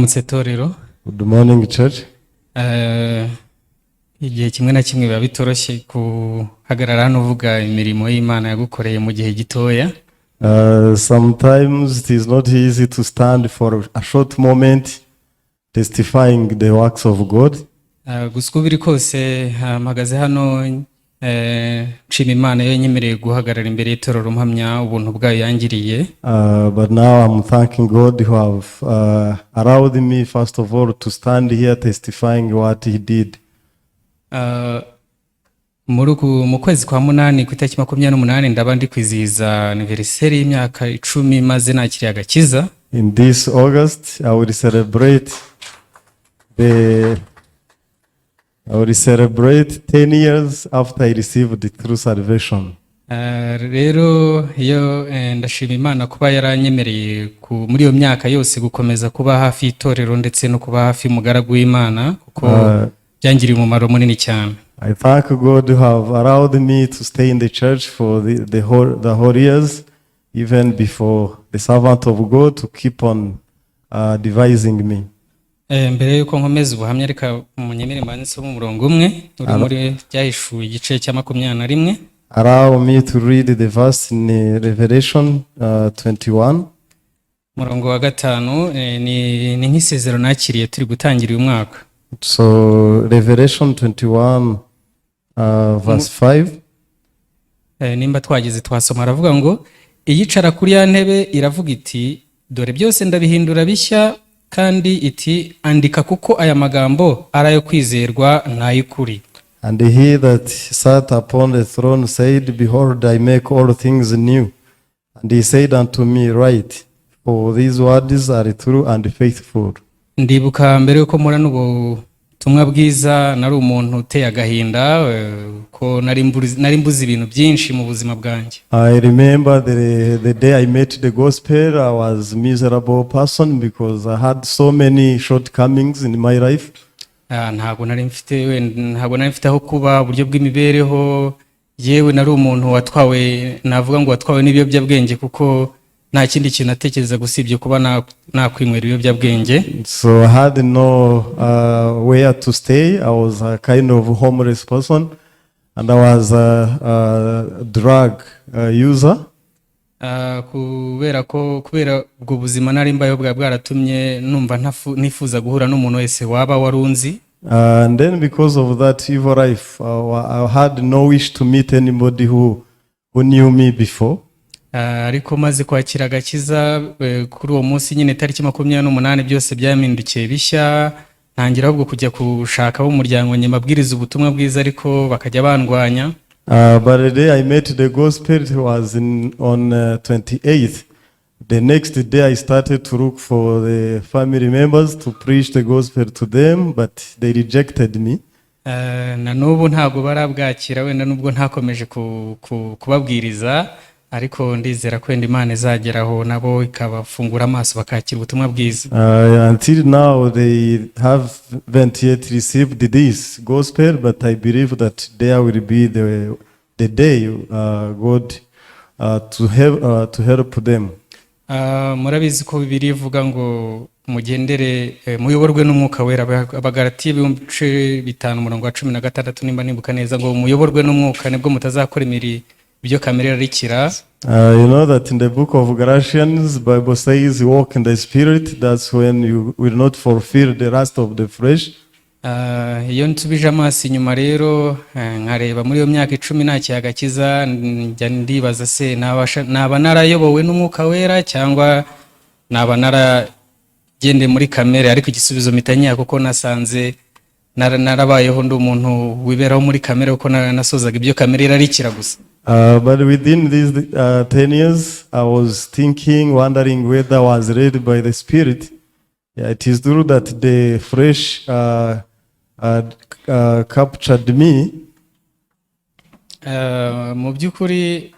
Mwaramutse torero. Good morning, church. Igihe kimwe na kimwe biba bitoroshye guhagarara hano uvuga imirimo y'Imana yagukoreye mu gihe gitoya. Sometimes it is not easy to stand for a short moment testifying the works of God. Gusa uko biri kose mpagaze hano nshima Imana yo nyemereye guhagarara imbere y'itorero mpamya ubuntu bwayo yangiriye. But now I'm thanking God who have allowed me first of all to stand here testifying what he did. Mu kwezi kwa munani ku itariki 28 ndaba ndi kwizihiza anniversary y'imyaka 10 maze nakiriye agakiza. In this August I will celebrate 10 years after I received the true salvation. Rero iyo ndashima Imana kuba yaranyemereye muri iyo myaka yose gukomeza kuba hafi y'itorero ndetse no kuba hafi y'umugaragu w'Imana kuko byangiriye umumaro munini cyane. I thank God who have allowed me to stay in the church for the whole years, even before the servant of God to keep on devising me. Mbere yuko nkomeza ubuhamya reka munyemere mbanitse mu murongo umwe uri muri byahishuye igice cya 21. Allow me to read the verse in Revelation 21. Murongo wa 5 ni nk'isezerano nakiriye turi gutangira uyu mwaka. So Revelation 21 verse 5. Nimba twageze twasoma aravuga ngo iyicara kuri ya ntebe iravuga iti dore byose ndabihindura bishya kandi iti andika kuko aya magambo arayo kwizerwa n'ay'ukuri. And he that sat upon the throne said, Behold, I make all things new. And he said unto me, Write, for these words are true and faithful. Ndibuka mbere yuko mura n'ubutumwa bwiza nari umuntu uteye agahinda ko nari mbuze ibintu byinshi mu buzima bwanjye. I remember the day I met the gospel, I was a miserable person because I had so many shortcomings in my life. Ntabwo nari mfite aho kuba uburyo bw'imibereho, yewe nari umuntu watwawe, navuga ngo watwawe n'ibiyobyabwenge kuko nta kindi kintu natekereza gusibye kuba nakwinywera ibiyobyabwenge. So I had no where to stay. I was a kind of homeless person and I was a drug user. Kubera ubwo buzima nari mbayeho bwaratumye numva nifuza guhura n'umuntu wese waba warunzi. And then because of that evil life, I had no wish to meet anybody who knew me before. Ariko maze kwakira agakiza kuri uwo munsi nyine tariki 28 byose byamindukiye bishya, ntangira ahubwo kujya kushaka umuryango nyemabwiriza ubutumwa bwiza ariko bakajya bandwanya. But the day I met the gospel was on 28th. The next day I started to look for the family members to preach the gospel to them, but they rejected me. Na n'ubu ntabwo barabwakira, wenda nubwo ntakomeje kubabwiriza, ariko ndizera ko Imana izageraho nabo ikabafungura amaso bakakira ubutumwa bwiza. Until now they haven't yet received this gospel, but I believe that there will be the day God to help them. Murabizi ko Bibiliya ivuga ngo mugendere muyoborwe n'umwuka wera, Abagalatiya 5:16 nimba nibuka neza ngo muyoborwe n'umwuka nibwo mutazakora ibyo kamere yarikira. You know that in the book of Galatians, Bible says, walk in the spirit. That's when you will not fulfill the lust of the flesh. Iyo nsubije amaso inyuma rero nkareba muri iyo myaka 10 nta agakiza, njya ndibaza se naba narayobowe n'umwuka wera cyangwa naba naragende muri kamere, ariko igisubizo mitanya kuko nasanze narabayeho ndi umuntu wiberaho muri kamere kuko nasozaga ibyo kamere yarikira gusa. But within these 10 years, I was thinking, wondering whether I was led by the Spirit. Yeah, it is true that the flesh captured me. Mu byukuri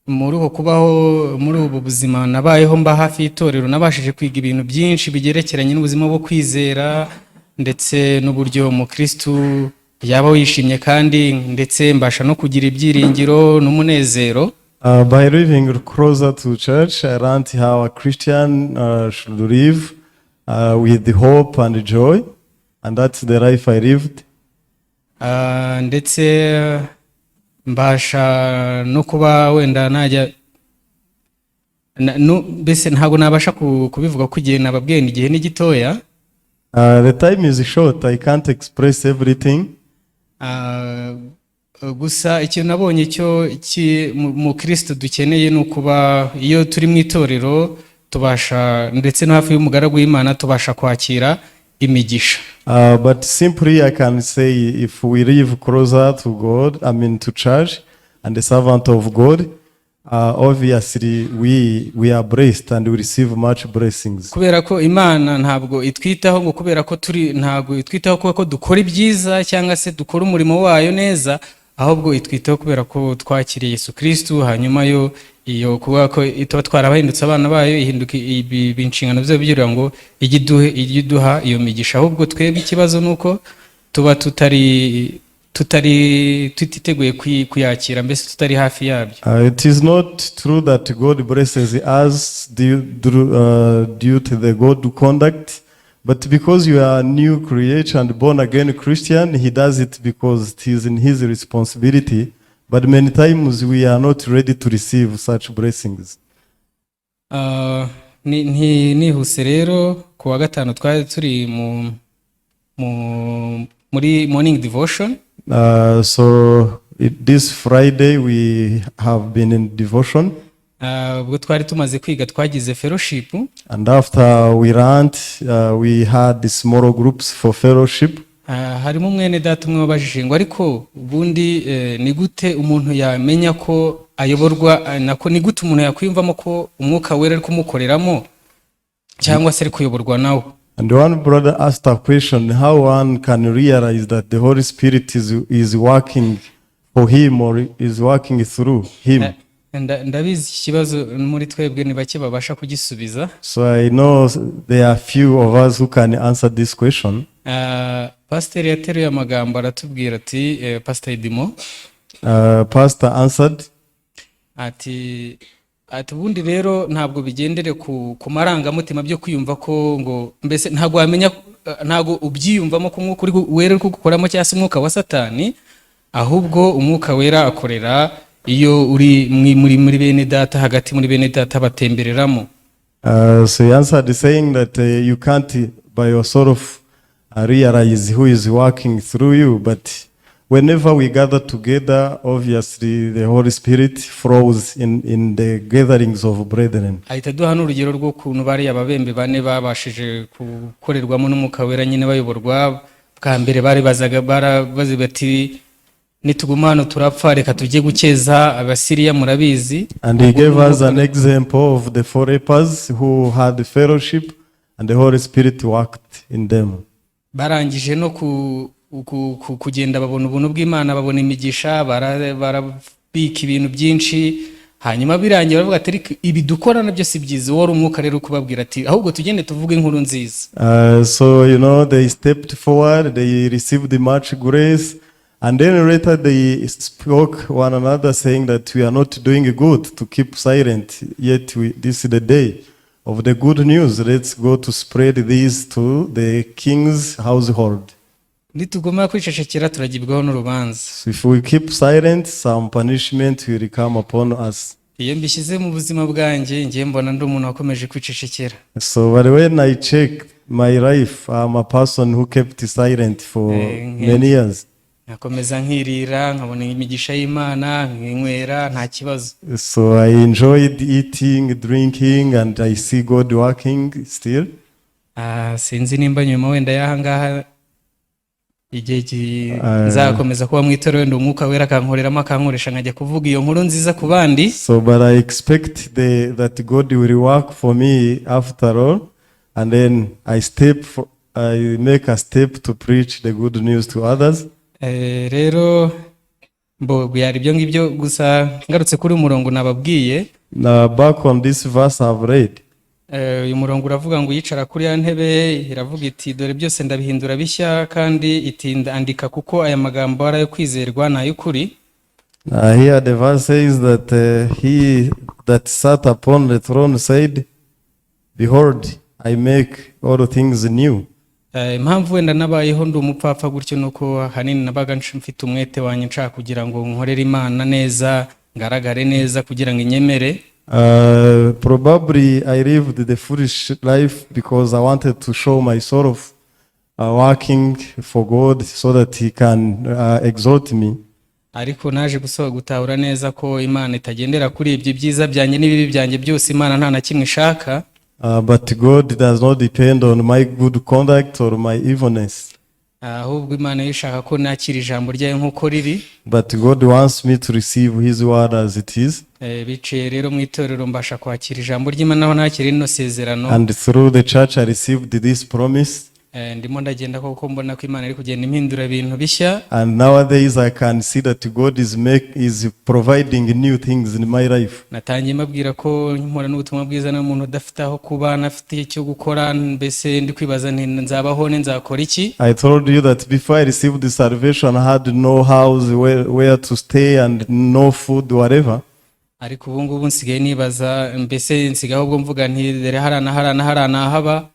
muri uko kubaho muri ubu buzima nabayeho mba hafi y'itorero, nabashije kwiga ibintu byinshi bigerekeranye n'ubuzima bwo kwizera ndetse n'uburyo mu Kristo yaba wishimye kandi ndetse mbasha no kugira ibyiringiro n'umunezero. By living closer to church, I learned how a Christian should live with hope and joy, and that's the life I lived. Ndetse mbasha no kuba wenda najya mbese ntabwo nabasha kubivuga ko igihe nababwiye igihe ni gitoya. The time is short, I can't express everything. Gusa ikintu nabonye cyo mu Kristo dukeneye no kuba iyo turi mu itorero tubasha ndetse no hafi y'umugaragu w'Imana tubasha kwakira imigisha. But simply I can say if we live closer to God, I mean to church and the servant of God, obviously we are blessed and we receive much blessings. Kubera ko Imana ntabwo itwitaho ngo kubera ko ntabwo itwitaho ko dukora ibyiza cyangwa se dukora umurimo wayo neza, ahubwo itwitaho kubera ko twakiriye Yesu Kristo, hanyuma iyo kuba ko itwa twarabahindutse abana bayo ihinduka ibinshingano byo bigira ngo igiduha iyo migisha. Ahubwo twebwe ikibazo nuko tuba tutiteguye kuyakira, mbese tutari hafi yabyo. It is not true that God blesses us due to the good conduct, but because you are a new creature and born again Christian, he does it because it is in his responsibility. But many times we are not ready to receive such blessings. Nihuse rero ku wa gatanu twari turi muri morning devotion. So this Friday we have been in devotion. Ubwo twari tumaze kwiga twagize fellowship. And after we learned, we had the small groups for fellowship. Harimo mwene data umwe wabajije ngo ariko ubundi ni gute umuntu yamenya ko ayoborwa, nako ni gute umuntu yakwiyumvamo ko umwuka wera ari kumukoreramo cyangwa se ari kuyoborwa nawe. And one brother asked a question, how one can realize that the Holy Spirit is working for him or is working through him. Ndabizi ikibazo muri twebwe ni bake babasha kugisubiza. So I know there are few of us who can answer this question. Pastor yateruye amagambo aratubwira ati Pastor Edimo, Pastor answered ati ubundi rero ntabwo bigendere ku marangamutima byo kwiyumva ko ngo mbese ntabwo wamenya, ntabwo ubyiyumvamo ko umwuka wera uri kugukoramo cyangwa se umwuka wa Satani, ahubwo umwuka wera akorera iyo uri muri bene data, hagati muri bene data batembereramo. So he answered saying that you can't by yourself realize who is working through you, but whenever we gather together, obviously the Holy Spirit flows in the gatherings of brethren. Ahita duha n'urugero rwo kuntu bari ababembe bane babashije gukorerwamo n'umwuka wera nyine bayoborwa. Bwa mbere bari bazi bati nitugumana turapfa, reka tujye gukeza Abasiriya, murabizi. And he gave us an example of the four lepers who had fellowship and the Holy Spirit worked in them. Barangije no kugenda babona ubuntu bw'Imana, babona imigisha, barabika ibintu byinshi, hanyuma birangiye baravuga ati ibi dukora nabyo si byiza. Wari umwuka rero kubabwira ati ahubwo tugende tuvuge inkuru nziza. So they stepped forward, they received much grace, and then later they spoke one another saying that we are not doing good to keep silent, yet this is the day of the good news. Let's go to spread this to the king's household. Nitugomba kwicecekera turagibwaho n'urubanza. So if we keep silent, some punishment will come upon us. Iyo mbishyize mu buzima bwanjye ngiye mbona ndi umuntu wakomeje kwicecekera. So but when I check my life, I'm a person who kept silent for many years. Nakomeza nkirira, nkabona imigisha y'Imana, kwinywera nta kibazo. So I enjoyed eating, drinking, and I see God working still. Sinzi nimba nyuma wenda yahangaha igihe nzakomeza kuba mu itorero wenda umwuka wera akankoreramo akankoresha nkajya kuvuga iyo nkuru nziza ku bandi. So but I expect that God will work for me after all, and then I make a step to preach the good news to others. Rero byari ibyo ngibyo gusa ngarutse kuri umurongo nababwiye. Now back on this verse I've read. Uyu murongo uravuga ngo yicara kuri ya ntebe, iravuga iti dore byose ndabihindura bishya kandi itinda andika kuko aya magambo ari ayo kwizerwa n'ay'ukuri. Here the verse says that he that sat upon the throne said, behold, I make all things new. Impamvu wenda nabayeho ndi umupfapfa gutyo nuko ahanini nabaga mfite umwete wanjye nshaka kugira ngo nkorere Imana neza, ngaragare neza kugira ngo inyemere. Probably I lived the foolish life because I wanted to show my sort of working for God so that He can exalt me. Ariko naje gutahura neza ko Imana itagendera kuri ibyo byiza byanjye n'ibibi byanjye byose. Imana nta na kimwe ishaka. But God does not depend on my good conduct or my evilness. Ahubwo Imana ishaka ko nakira ijambo ryayo nk'uko riri. But God wants me to receive His word as it is. Biciye rero mu itorero mbasha kwakira ijambo ry'Imana aho nakira ino sezerano. And through the church I received this promise. Ndimo ndagenda kuko mbona ko Imana iri kugenda impindura ibintu bishya. And nowadays I can see that God is providing new things in my life. Natangiye mbabwira ko nkora n'ubutumwa bwiza n'umuntu udafite aho kuba, nafite icyo gukora, mbese ndi kwibaza nti nzabaho nzakora iki. I told you that before I received the salvation I had no house where to stay and no food whatever. Ariko ubu ngubu nsigaye nibaza, mbese nsigaho ubwo mvuga nti dere harana haba,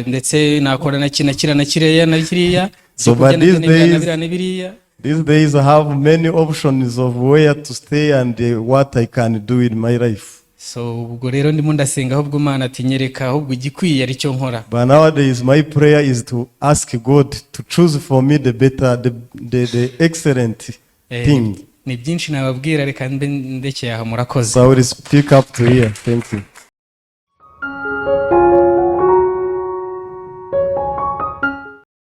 ndetse nakora na kiriya na kiriya. So but these days I have many options of where to stay and what I can do in my life. So ubwo rero ndimo ndasenga ahubwo Imana ati nyereka ahubwo igikwiye ari cyo nkora. But nowadays my prayer is to ask God to choose for me the better, the excellent thing. Ni byinshi nababwira, reka ndekeye aha, murakoze. So I will speak up to here. Thank you.